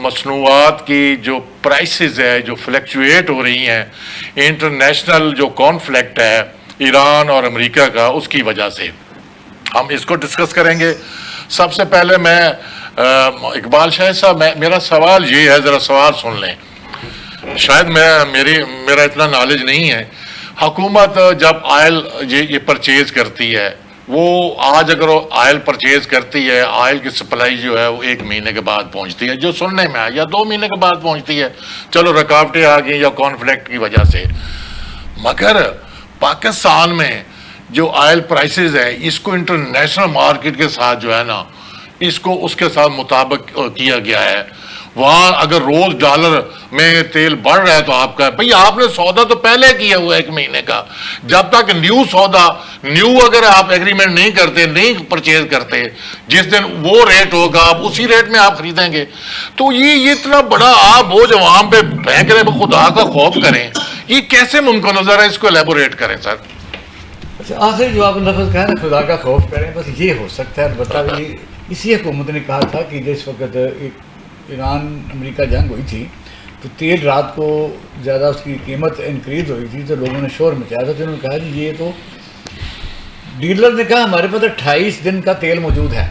مصنوعات کی جو پرائسز ہے جو فلیکچویٹ ہو رہی ہیں انٹرنیشنل جو کانفلکٹ ہے ایران اور امریکہ کا، اس کی وجہ سے ہم اس کو ڈسکس کریں گے. سب سے پہلے میں اقبال شاہد صاحب میرا سوال یہ ہے، ذرا سوال سن لیں. شاید میرا اتنا نالج نہیں ہے. حکومت جب آئل یہ پرچیز کرتی ہے، وہ آج اگر وہ آئل پرچیز کرتی ہے، آئل کی سپلائی جو ہے وہ 1 مہینے کے بعد پہنچتی ہے، جو سننے میں آیا، یا 2 مہینے کے بعد پہنچتی ہے، چلو رکاوٹیں آ گئی یا کانفلکٹ کی وجہ سے. مگر پاکستان میں جو آئل پرائسز ہے، اس کو انٹرنیشنل مارکیٹ کے ساتھ جو ہے نا، اس کو اس کے ساتھ مطابق کیا گیا ہے. وہاں اگر روز ڈالر میں تیل بڑھ رہا ہے تو آپ کا بھئی آپ نے سودا تو پہلے کیا ہوا ہے 1 مہینے کا. جب تک نیو اگر آپ ایگریمنٹ نہیں کرتے، نہیں پرچیز کرتے، جس دن وہ ریٹ ہوگا آپ اسی ریٹ میں آپ خریدیں گے. تو یہ اتنا بڑا آپ بوجھ عوام پہ پھینک رہے، خدا کا خوف کریں، یہ کیسے ممکن ہو؟ ذرا اس کو ایلیبوریٹ کریں سر. اچھا، آخری جو آپ نے لفظ کہا نا خدا کا خوف کریں، بس یہ ہو سکتا ہے. البتہ اسی حکومت نے کہا تھا کہ جس وقت ایران امریکہ جنگ ہوئی تھی تو تیل رات کو زیادہ اس کی قیمت انکریز ہوئی تھی، تو لوگوں نے شور مچایا تھا. تو انہوں نے کہا جی یہ تو ڈیلر نے کہا ہمارے پاس 28 دن کا تیل موجود ہے،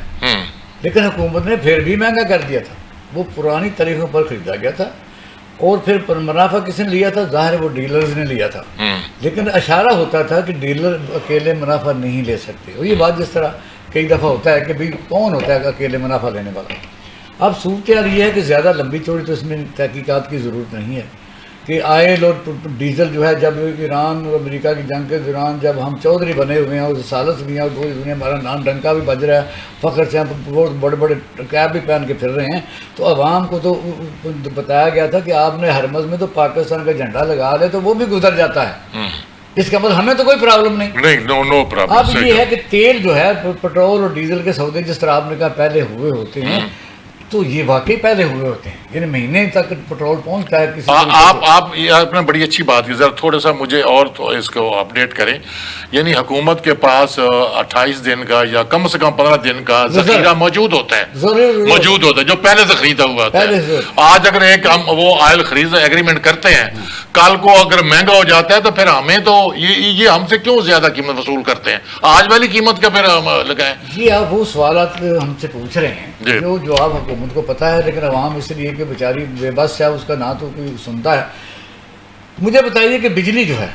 لیکن حکومت نے پھر بھی مہنگا کر دیا تھا. وہ پرانی طریقوں پر خریدا گیا تھا، اور پھر منافع کس نے لیا تھا؟ ظاہر ہے وہ ڈیلرز نے لیا تھا. لیکن اشارہ ہوتا تھا کہ ڈیلر اکیلے منافع نہیں لے سکتے. اور یہ بات جس طرح کئی دفعہ ہوتا ہے کہ بھئی کون ہوتا ہے اکیلے منافع لینے والا. اب صورتحال یہ ہے کہ زیادہ لمبی چوڑی تو اس میں تحقیقات کی ضرورت نہیں ہے کہ آئل اور ڈیزل جو ہے، جب ایران اور امریکہ کی جنگ کے دوران جب ہم چودھری بنے ہوئے ہیں اور سالس بھی ہیں اور پوری دنیا ہمارا نام ڈنکا بھی بج رہا ہے، فخر سے ہم بہت بڑے بڑے کیپ بھی پہن کے پھر رہے ہیں، تو عوام کو تو بتایا گیا تھا کہ آپ نے ہرمز میں تو پاکستان کا جھنڈا لگا لے تو وہ بھی گزر جاتا ہے. اس کا مطلب ہمیں تو کوئی پرابلم نہیں. No problem. اب یہ ہے کہ تیل جو ہے پٹرول اور ڈیزل کے سودے جس طرح آپ نے کہا پہلے ہوئے ہوتے ہیں، تو یہ واقعی پہلے ہوئے ہوتے ہیں، یعنی مہینے تک پٹرول پہنچتا ہے کسی. آپ نے بڑی اچھی بات کی. ذرا تھوڑا سا مجھے اور اس کو اپڈیٹ کریں. یعنی حکومت کے پاس 28 دن کا یا کم سے کم 15 دن کا ذخیرہ موجود ہوتا ہے جو پہلے سے خریدا ہوا ہوتا ہے. آج اگر ہم وہ آئل خرید ایگریمنٹ کرتے ہیں، کل کو اگر مہنگا ہو جاتا ہے تو پھر ہمیں تو یہ ہم سے کیوں زیادہ قیمت وصول کرتے ہیں؟ آج والی قیمت کا پھر لگائیں. جی آپ وہ سوالات ہم سے پوچھ رہے ہیں جو جواب حکومت کو پتہ ہے، لیکن عوام اس لیے کہ بیچاری بے بس ہے، اس کا نہ تو کوئی سنتا ہے. مجھے بتائیے کہ بجلی جو ہے،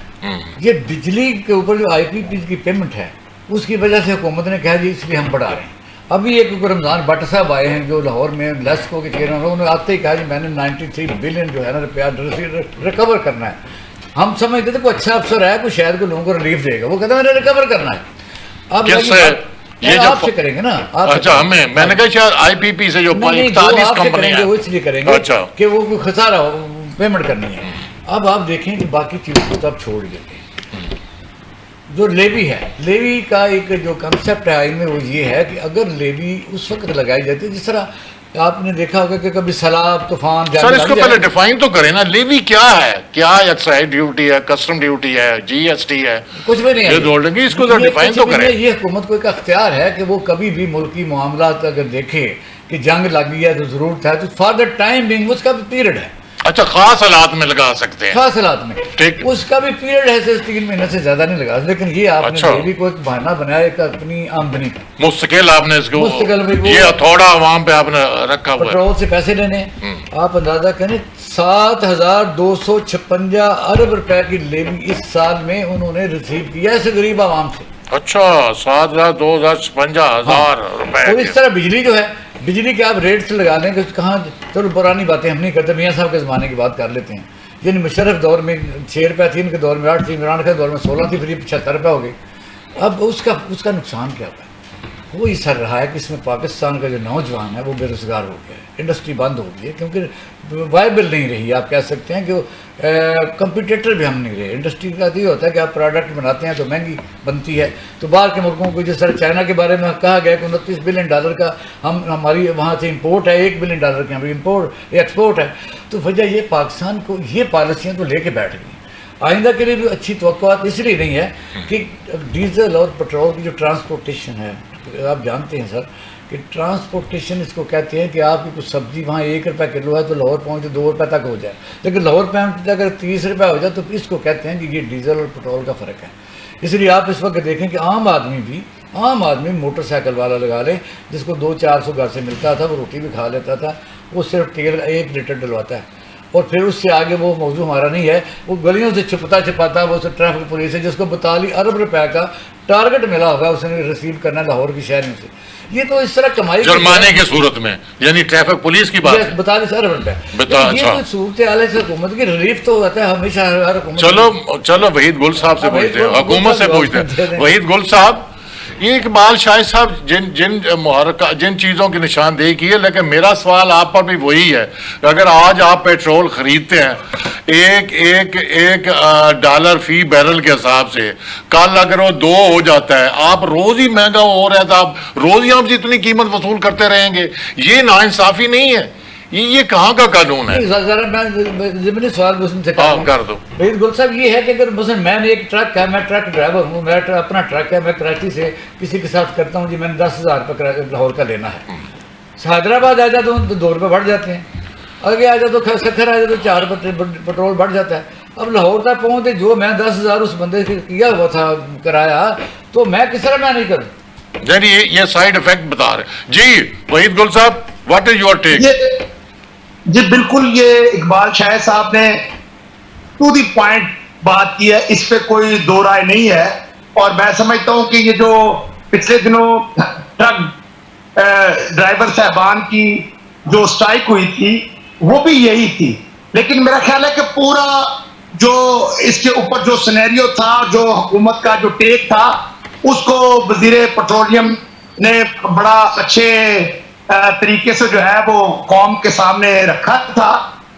یہ بجلی کے اوپر جو آئی پی پی کی پیمنٹ ہے، اس کی وجہ سے حکومت نے کہا جی اس لیے ہم بڑھا رہے ہیں. ابھی ایک رمضان بٹ صاحب آئے ہیں جو لاہور میں لیسکو کے چیئرمین، انہوں نے آتے ہی کہا جی میں نے 93 بلین جو ہے نا روپیہ ریکور کرنا ہے. ہم سمجھتے تھے کوئی اچھا افسر ہے، کوئی شاید کوئی لوگوں کو ریلیف دے گا، وہ کہتا ہے میں نے ریکور کرنا ہے. اب یہ آپ سے کریں گے نا. اچھا میں نے کہا شاید آئی پی پی سے جو 45 کمپنی ہے وہ اس لیے کریں گے کہ وہ کوئی خسارہ پیمنٹ کرنی ہے. اب آپ دیکھیں کہ باقی چیزوں کو تو آپ چھوڑ دیتے ہیں. جو لیوی ہے، لیوی کا ایک جو کنسیپٹ ہے آئین میں وہ یہ ہے کہ اگر لیوی اس وقت لگائی جاتی ہے جس طرح آپ نے دیکھا ہوگا کہ کبھی سیلاب طوفان. سر اس کو پہلے ڈیفائن تو کریں نا، لیوی کیا ہے؟ کیا ایکسائز ڈیوٹی ہے، کسٹم ڈیوٹی ہے، جی ایس ٹی ہے؟ کچھ بھی نہیں ہے. اس کو ڈیفائن تو کریں. یہ حکومت کو ایک اختیار ہے کہ وہ کبھی بھی ملکی معاملات اگر دیکھے کہ جنگ لگی ہے تو ضرورت ہے تو فار دا ٹائم بینگ اس کا بھی پیریڈ ہے. اچھا خاص حالات میں لگا سکتے ہیں. خاص حالات میں اس کا بھی پیریڈ ہے، 3 مہینے سے زیادہ نہیں لگا. لیکن یہ آپ نے لیوی کو ایک بہانہ بنایا ایک اپنی آمدنی کا. مستقل آپ نے اس کو یہ تھوڑا عوام پہ آپ نے رکھا ہوا ہے. پٹرول سے پیسے لینے، آپ اندازہ کریں 7,256 ارب روپے کی لیوی اس سال میں انہوں نے ریسیو کیا ہے غریب عوام سے. اچھا 7,256,000 روپے. اور اس طرح بجلی جو ہے، بجلی کے آپ ریٹ سے لگا لیں کہ کہاں، چلو پرانی باتیں ہم نہیں کرتے، میاں صاحب کے زمانے کی بات کر لیتے ہیں. یعنی مشرف دور میں 6 روپے تھی، ان کے دور میں 8 تھی، عمران کے دور میں 16 تھی، پھر یہ 75 روپے ہو گئی. اب اس کا نقصان کیا ہوتا ہے؟ وہی سر رہا ہے کہ اس میں پاکستان کا جو نوجوان ہے وہ بے روزگار ہو گیا ہے، انڈسٹری بند ہو گئی ہے کیونکہ وائبل نہیں رہی. آپ کہہ سکتے ہیں کہ کمپیٹیٹر بھی ہم نہیں رہے. انڈسٹری کا یہ ہوتا ہے کہ آپ پروڈکٹ بناتے ہیں تو مہنگی بنتی ہے، تو باہر کے ملکوں کو جس طرح چائنا کے بارے میں کہا گیا کہ 29 بلین ڈالر کا ہماری وہاں سے امپورٹ ہے، 1 بلین ڈالر کی ہماری ایکسپورٹ ہے. تو وجہ یہ پاکستان کو یہ پالیسیاں تو لے کے بیٹھ گئی. آئندہ کے لیے بھی اچھی توقعات اس لیے نہیں ہے کہ ڈیزل اور پٹرول کی جو ٹرانسپورٹیشن ہے، آپ جانتے ہیں سر کہ ٹرانسپورٹیشن اس کو کہتے ہیں کہ آپ کی کچھ سبزی وہاں 1 روپے کلو ہے تو لاہور پہنچے 2 روپے تک ہو جائے، لیکن لاہور پہنچتے اگر 30 روپے ہو جائے تو اس کو کہتے ہیں کہ یہ ڈیزل اور پٹرول کا فرق ہے۔ اس لیے آپ اس وقت دیکھیں کہ عام آدمی موٹر سائیکل والا لگا لے، جس کو 200-400 گھر سے ملتا تھا، وہ روٹی بھی کھا لیتا تھا، وہ صرف تیل 1 لیٹر ڈلواتا ہے، اور پھر اس سے آگے وہ موضوع ہمارا نہیں ہے، وہ گلیوں سے چھپاتا وہ ٹریفک پولیس ہے جس کو 42 ارب روپے کا ٹارگٹ ملا ہوگا اس نے ریسیو کرنا لاہور کی شہریوں سے۔ یہ تو اس طرح کمائی جرمانے کی صورت میں، یعنی ٹریفک پولیس کی بات ہے، 42 ارب روپے۔ یہ کوئی صورتحال ہے حکومت کی، ریلیف تو ہوتا ہے ہمیشہ ہر حکومت۔ چلو وحید گل صاحب سے پوچھتے ہیں، حکومت سے پوچھتے ہیں۔ وحید گل صاحب، یہ اقبال شاہد صاحب جن چیزوں کی نشاندہی کی ہے، لیکن میرا سوال آپ پر بھی وہی ہے، اگر آج آپ پیٹرول خریدتے ہیں ایک ڈالر فی بیرل کے حساب سے، کل اگر وہ 2 ہو جاتا ہے، آپ روز ہی مہنگا ہو رہا تھا، آپ روز ہی آپ سے اتنی قیمت وصول کرتے رہیں گے، یہ ناانصافی نہیں ہے؟ یہ کہاں کا قانون ہے؟ ذرا میں ضمنی سوال مسلم سے کر دو۔ وحید گل صاحب، یہ ہے کہ اگر مثلا میں نے ایک ٹرک ہے، میں ٹرک ڈرائیور ہوں، میرا اپنا ٹرک ہے، میں کراچی سے کسی کے ساتھ کرتا ہوں، جی میں نے 10,000 روپے لاہور کا لینا ہے، حیدرآباد آ جاتا ہوں تو 2 روپے بڑھ جاتے ہیں، آگے آ جاتا تو سکھر آ جاتا تو 4 روپے پٹرول بڑھ جاتا ہے۔ اب لاہور تک پہنچتے جو میں 10,000 اس بندے سے کیا ہوا تھا کرایہ، تو میں کس طرح میں نہیں کروں؟ یعنی یہ سائیڈ افیکٹ بتا رہے۔ جی وحید گل صاحب، واٹ از یور ٹیک؟ جی بالکل، یہ اقبال شاہد صاحب نے ٹو دی پوائنٹ بات کی ہے، اس پہ کوئی دو رائے نہیں ہے، اور میں سمجھتا ہوں کہ یہ جو پچھلے دنوں ٹرک ڈرائیور صاحبان کی جو اسٹرائک ہوئی تھی وہ بھی یہی تھی، لیکن میرا خیال ہے کہ پورا جو اس کے اوپر جو سینیریو تھا، جو حکومت کا جو ٹیک تھا، اس کو وزیر پیٹرولیم نے بڑا اچھے طریقے سے جو ہے وہ قوم کے سامنے رکھا تھا،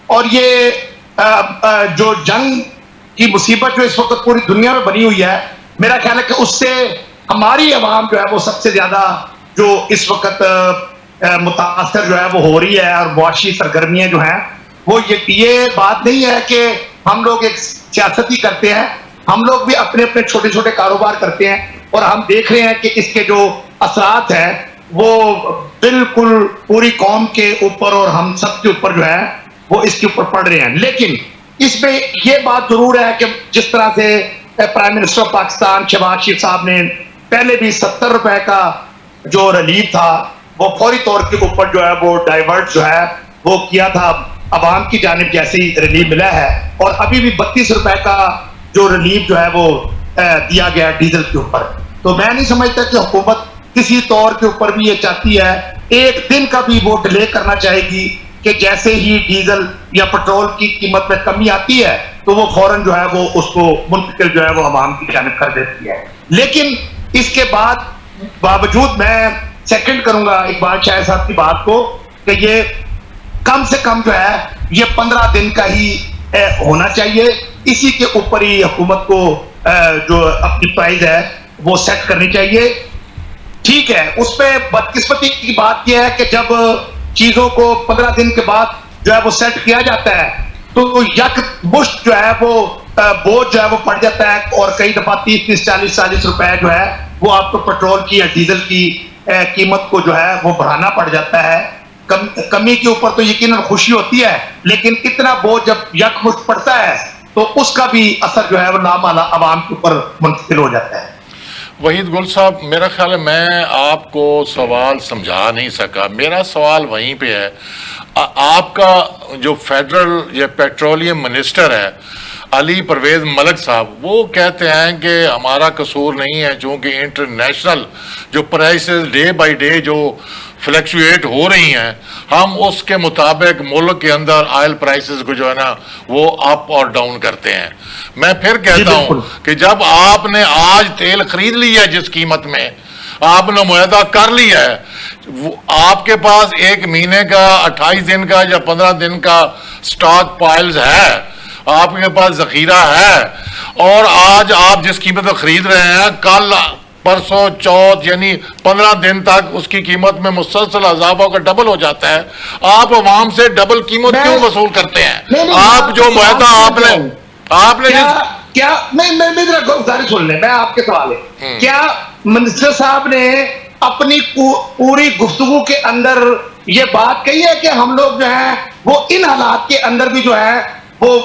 اور یہ جو جنگ کی مصیبت جو اس وقت پوری دنیا میں بنی ہوئی ہے، میرا خیال ہے کہ اس سے ہماری عوام جو ہے وہ سب سے زیادہ جو اس وقت متاثر جو ہے وہ ہو رہی ہے، اور معاشی سرگرمیاں جو ہیں وہ یہ بات نہیں ہے کہ ہم لوگ ایک سیاست ہی کرتے ہیں، ہم لوگ بھی اپنے اپنے چھوٹے چھوٹے کاروبار کرتے ہیں، اور ہم دیکھ رہے ہیں کہ اس کے جو اثرات ہیں وہ بالکل پوری قوم کے اوپر اور ہم سب کے اوپر جو ہے وہ اس کے اوپر پڑ رہے ہیں۔ لیکن اس میں یہ بات ضرور ہے کہ جس طرح سے prime minister of Pakistan Shehbaz Sharif صاحب نے پہلے بھی 70 روپے کا جو ریلیف تھا وہ فوری طور کے اوپر جو ہے وہ ڈائیورٹ جو ہے وہ کیا تھا عوام کی جانب، جیسے ہی ریلیف ملا ہے، اور ابھی بھی 32 روپے کا جو ریلیف جو ہے وہ دیا گیا ڈیزل کے اوپر۔ تو میں نہیں سمجھتا کہ حکومت کسی طور کے اوپر بھی یہ چاہتی ہے، ایک دن کا بھی وہ ڈیلے کرنا چاہے گی کہ جیسے ہی ڈیزل یا پیٹرول کی قیمت میں کمی آتی ہے تو وہ فوراً جو ہے وہ اس کو منتقل جو ہے وہ عوام کی جانب کر دیتی ہے۔ لیکن اس کے بعد باوجود میں سیکنڈ کروں گا اقبال شاہد صاحب کی بات کو کہ یہ کم سے کم جو ہے یہ 15 دن کا ہی ہونا چاہیے، اسی کے اوپر ہی حکومت کو جو اپنی پرائز ہے وہ سیٹ کرنی چاہیے۔ ٹھیک ہے، اس پہ بدقسمتی کی بات یہ ہے کہ جب چیزوں کو 15 دن کے بعد جو ہے وہ سیٹ کیا جاتا ہے تو یک مشت جو ہے وہ بوجھ جو ہے وہ پڑ جاتا ہے، اور کئی دفعہ 30-40 روپے جو ہے وہ آپ کو پیٹرول کی یا ڈیزل کی قیمت کو جو ہے وہ بڑھانا پڑ جاتا ہے۔ کمی کے اوپر تو یقیناً خوشی ہوتی ہے، لیکن اتنا بوجھ جب یک مشت پڑتا ہے تو اس کا بھی اثر جو ہے وہ نامالا عوام کے اوپر منتقل ہو جاتا ہے۔ وحید گل صاحب، میرا خیال ہے میں آپ کو سوال سمجھا نہیں سکا، میرا سوال وہیں پہ ہے۔ آپ کا جو فیڈرل یا پیٹرولیم منسٹر ہے علی پرویز ملک صاحب، وہ کہتے ہیں کہ ہمارا قصور نہیں ہے، چونکہ انٹرنیشنل جو پرائسز ڈے بائی ڈے جو فلیکچویٹ ہو رہی ہیں، ہم اس کے مطابق ملک کے اندر آئل پرائسز کو جو ہے نا وہ اپ اور ڈاؤن کرتے ہیں۔ میں پھر کہتا ہوں کہ جب آپ نے آج تیل خرید لیا ہے، جس قیمت میں آپ نے معاہدہ کر لیا ہے، آپ کے پاس 1 مہینے کا 28 دن کا یا 15 دن کا سٹاک پائلز ہے، آپ کے پاس ذخیرہ ہے، اور آج آپ جس قیمت میں خرید رہے ہیں، کل پرسوں چوتھ یعنی 15 دن تک اس کی قیمت میں مسلسل اضافہ کا ڈبل ہو جاتا ہے، آپ عوام سے ڈبل قیمت کیوں وصول کرتے ہیں؟ آپ جو معاہدہ آپ نے کیا میں گزارش سن لیں، میں آپ کے سوال ہے، کیا منسٹر صاحب نے اپنی پوری گفتگو کے اندر یہ بات کہی ہے کہ ہم لوگ جو ہیں وہ ان حالات کے اندر بھی جو ہے وہ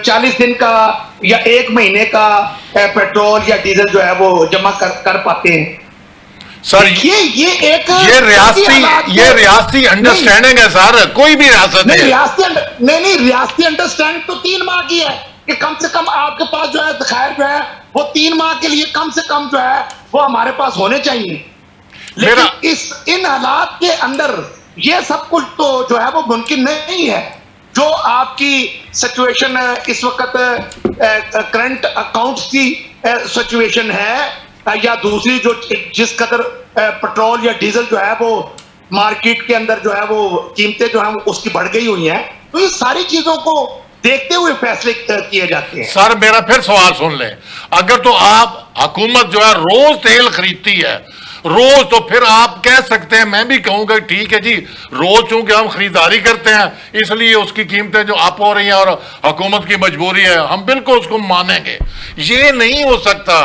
40 دن کا یا 1 مہینے کا پیٹرول یا ڈیزل جو ہے وہ جمع کر پاتے ہیں؟ سر یہ ریاستی انڈرسٹینڈنگ ہے سر، کوئی بھی ریاست ہے نہیں ریاستی انڈرسٹینڈنگ تو 3 ماہ کی ہے کہ کم سے کم آپ کے پاس جو ہے ذخائر جو ہے وہ 3 ماہ کے لیے کم سے کم جو ہے وہ ہمارے پاس ہونے چاہیے. لیکن ان حالات کے اندر یہ سب کچھ تو جو ہے وہ ممکن نہیں ہے. جو آپ کی سچویشن اس وقت کرنٹ اکاؤنٹس کی سچویشن ہے یا دوسری جو جس قدر پیٹرول یا ڈیزل جو ہے وہ مارکیٹ کے اندر جو ہے وہ قیمتیں جو ہیں اس کی بڑھ گئی ہوئی ہیں، تو یہ ساری چیزوں کو دیکھتے ہوئے فیصلے کیے جاتے ہیں. سر میرا پھر سوال سن لیں، اگر تو آپ حکومت جو ہے روز تیل خریدتی ہے روز، تو پھر آپ کہہ سکتے ہیں، میں بھی کہوں گا ٹھیک ہے جی روز چونکہ ہم خریداری کرتے ہیں اس لیے اس کی قیمتیں جو اپ ہو رہی ہیں اور حکومت کی مجبوری ہے، ہم بالکل اس کو مانیں گے. یہ نہیں ہو سکتا.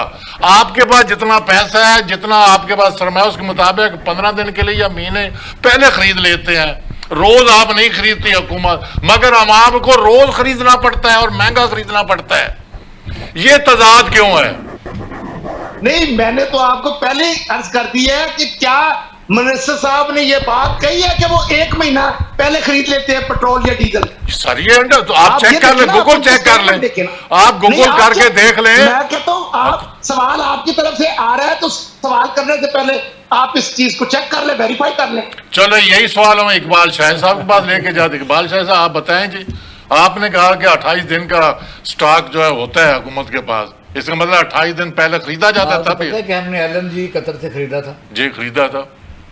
آپ کے پاس جتنا پیسہ ہے، جتنا آپ کے پاس سرمایہ، اس کے مطابق 15 دن کے لیے یا مہینے پہلے خرید لیتے ہیں. روز آپ نہیں خریدتی حکومت، مگر ہم آپ کو روز خریدنا پڑتا ہے اور مہنگا خریدنا پڑتا ہے. یہ تضاد کیوں ہے؟ نہیں، میں نے تو آپ کو پہلے عرض کر دی ہے کہ کیا منسٹر صاحب نے یہ بات کہی ہے کہ وہ 1 مہینہ پہلے خرید لیتے ہیں پیٹرول یا ڈیزل؟ سر یہ تو آپ چیک کر لیں، گوگل چیک کر لیں، آپ گوگل کر کے دیکھ لیں. میں کہتا ہوں آپ سوال آپ کی طرف سے آ رہا ہے تو سوال کرنے سے پہلے آپ اس چیز کو چیک کر لیں، ویریفائی کر لیں. چلو یہی سوال ہم اقبال شاہد صاحب کے پاس لے کے جاتے. اقبال شاہد صاحب آپ بتائیں جی، آپ نے کہا کہ 28 دن کا سٹاک جو ہے ہوتا ہے حکومت کے پاس، اس کا مطلب 28 دن پہلے خریدا جاتا تھا. پتہ ہے کہ ہم نے LNG قطر سے خریدا تھا. جی خریدا تھا.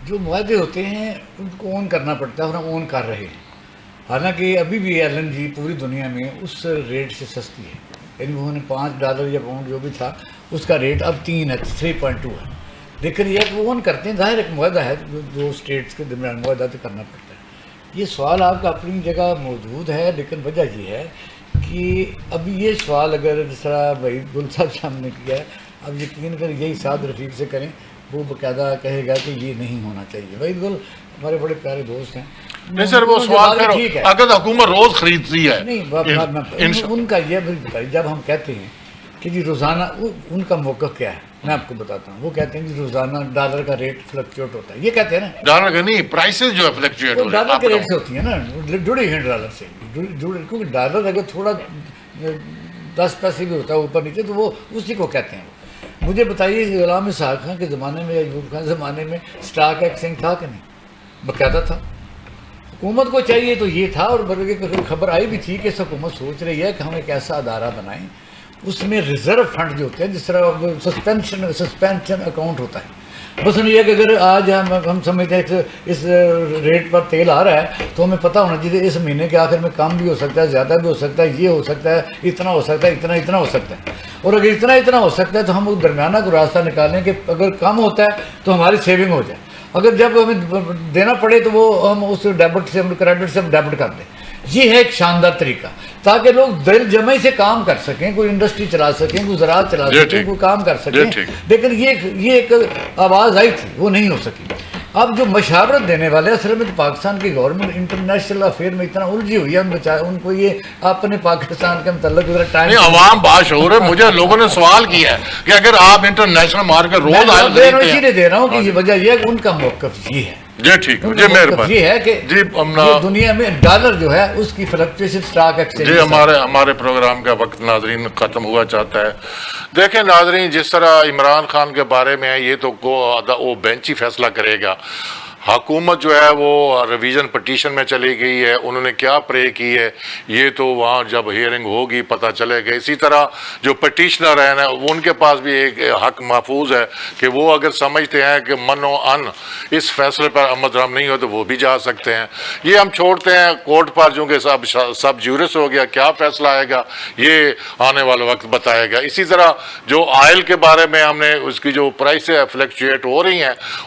جو معاہدے ہوتے ہیں ان کو اون کرنا پڑتا ہے اور ہم اون کر رہے ہیں. حالانکہ ابھی بھی LNG پوری دنیا میں اس ریٹ سے سستی ہے، یعنی وہ $5 یا پاؤنڈ جو بھی تھا اس کا ریٹ اب 3 ہے، 3.2 ہے. لیکن یہ کہ وہ اون کرتے ہیں، ظاہر ایک معاہدہ ہے، دو اسٹیٹس کے درمیان معاہدہ تو کرنا پڑتا ہے. یہ سوال آپ کا اپنی جگہ موجود ہے، لیکن وجہ یہ ہے کہ ابھی یہ سوال اگر جس طرح بھائی گل صاحب نے کیا ہے، اب یقین کر یہی سعد رفیق سے کریں، وہ باقاعدہ کہے گا کہ یہ نہیں ہونا چاہیے. بھائی گل ہمارے بڑے پیارے دوست ہیں. نہیں سر وہ سوال پھر اگر حکومت روز خریدتی ہے، نہیں ان کا یہ جب ہم کہتے ہیں کہ جی روزانہ، ان کا موقف کیا ہے میں آپ کو بتاتا ہوں. وہ کہتے ہیں جی روزانہ ڈالر کا ریٹ فلکچویٹ ہوتا ہے. یہ کہتے ہیں نا ڈالر کا نہیں، پرائسز جو ہے فلکچویٹ ہوتا ہے ڈالر کے ریٹ سے ہوتی ہیں نا، جڑے ہیں ڈالر سے، کیونکہ ڈالر اگر تھوڑا 10 پیسے بھی ہوتا ہے اوپر نیچے تو وہ اسی کو کہتے ہیں. مجھے بتائیے غلام اسحاق خان کے زمانے میں یا ایوب خان کے زمانے میں اسٹاک ایکسچینج تھا کہ نہیں؟ باقاعدہ تھا. حکومت کو چاہیے تو یہ تھا، اور بلکہ خبر آئی بھی تھی کہ اس حکومت سوچ رہی ہے کہ ہم ایک ایسا ادارہ بنائیں اس میں ریزرو فنڈ جو ہوتے ہیں، جس طرح سسپینشن اکاؤنٹ ہوتا ہے. بس یہ کہ اگر آج ہم سمجھتے ہیں کہ اس ریٹ پر تیل آ رہا ہے تو ہمیں پتہ ہونا چاہیے اس مہینے کے آخر میں کم بھی ہو سکتا ہے، زیادہ بھی ہو سکتا ہے، یہ ہو سکتا ہے، اتنا ہو سکتا ہے، اتنا ہو سکتا ہے. اور اگر اتنا ہو سکتا ہے تو ہم درمیانہ کو راستہ نکالیں کہ اگر کم ہوتا ہے تو ہماری سیونگ ہو جائے، اگر جب ہمیں دینا پڑے تو وہ ہم اس ڈیبٹ سے کریڈٹ سے ڈیبٹ کر دیں. یہ ہے ایک شاندار طریقہ تاکہ لوگ دل جمعی سے کام کر سکیں، کوئی انڈسٹری چلا سکیں، کوئی زراعت چلا سکیں، کوئی کام کر سکیں. لیکن یہ ایک آواز آئی تھی، وہ نہیں ہو سکی. اب جو مشاورت دینے والے اصل میں پاکستان کی گورنمنٹ انٹرنیشنل افیئر میں اتنا الجھی ہوئی ہے، ان کو یہ اپنے پاکستان کے متعلق ٹائم عوام باشعور ہے. مجھے لوگوں نے سوال کیا ہے کہ اگر آپ انٹرنیشنل مارکیٹ روز اسی لیے دے رہا ہوں کہ یہ وجہ یہ ہے کہ ان کا موقف یہ ہے. جی ٹھیک ہے جی، مہربانی. یہ ہے کہ دنیا میں ڈالر جو ہے اس کی فلکچویشن اسٹاک ایکسچینج. جی ہمارے پروگرام کا وقت ناظرین ختم ہوا چاہتا ہے. دیکھیں ناظرین، جس طرح عمران خان کے بارے میں ہے، یہ تو وہ بینچ ہی فیصلہ کرے گا. حکومت جو ہے وہ ریویژن پٹیشن میں چلی گئی ہے، انہوں نے کیا پرے کی ہے یہ تو وہاں جب ہیئرنگ ہوگی پتہ چلے گا. اسی طرح جو پٹیشنر ہیں نا، ان کے پاس بھی ایک حق محفوظ ہے کہ وہ اگر سمجھتے ہیں کہ من و ان اس فیصلے پر عمل درآمد نہیں ہو تو وہ بھی جا سکتے ہیں. یہ ہم چھوڑتے ہیں کورٹ پر، چونکہ سب جیورس ہو گیا. کیا فیصلہ آئے گا یہ آنے والا وقت بتائے گا. اسی طرح جو آئل کے بارے میں ہم نے اس کی جو پرائسیں فلکچویٹ ہو رہی ہیں